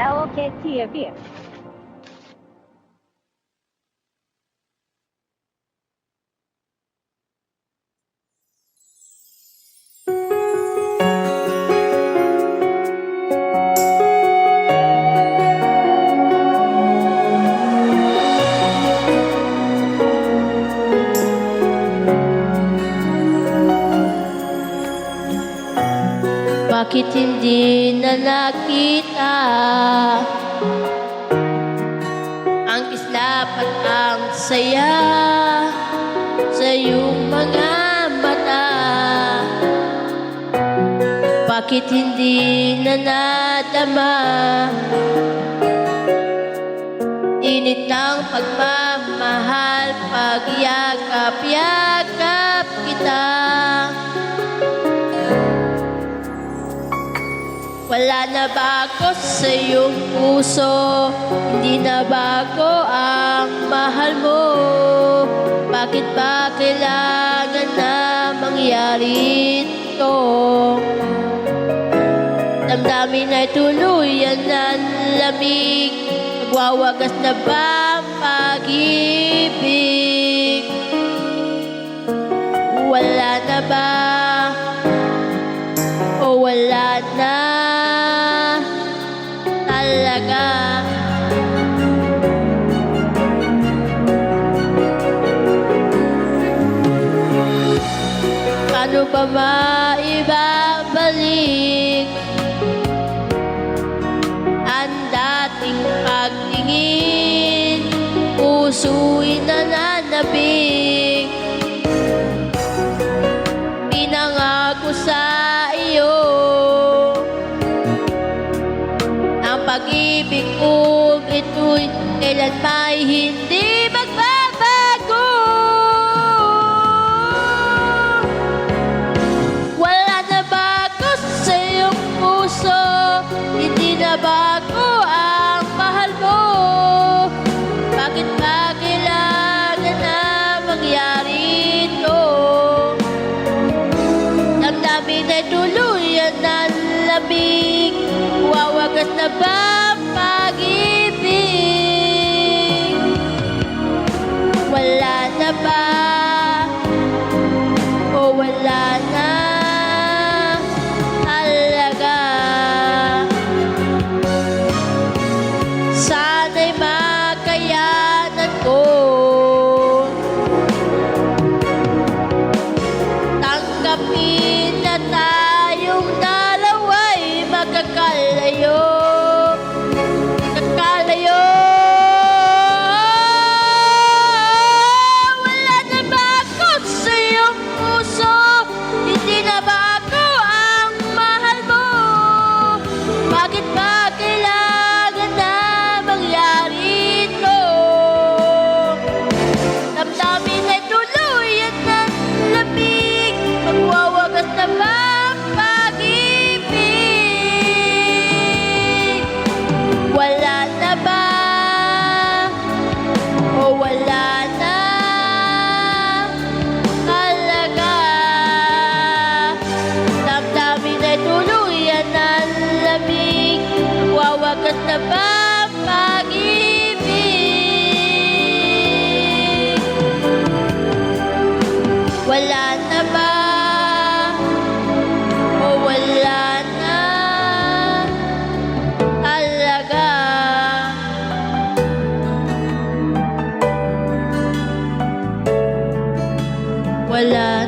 LKTV. Bakit hindi na nakita ang kislap at ang saya sa iyong mga mata? Bakit hindi na nadama init ng pagmamahal pag yakap-yakap kita? Wala na ba ako sa iyong puso? Hindi na ba ako ang mahal mo? Bakit ba kailangan na mangyari ito? Damdamin ay tuluyan ng lamig, nagwawagas na ba ang pag-ibig? Wala na ba? O wala na talaga? Paano ba maibabalik ang dating pagtingin? Puso'y nananabik, pinangako sa iyo ang pag-ibig kong ito'y kailan may hindi magbabago. Wala na ba ako sa iyong puso? Hindi na ba ako ang mahal mo? Bakit ba kailangan na mangyari ito? Damdamin ay tuluyan ng lamig, wawagas na ba ang pag-ibig? Wala na ba? O wala na talaga? Sana'y makayanan ko tanggapin na tayong dalawa'y magkakalayo. Wala na ba ako sa iyong puso? Hindi na ba ako ang mahal mo? Bakit ba kailangan na mangyari ito? Damdamin ay tuluyan ng lamig, magwawagas na ba ang pag-ibig? Wala na ba? O wala na talaga? Damdamin ay tuluyan ng lamig, magwawagas na ba ang pag-ibig? Wala na ba? O wala na talaga? Wala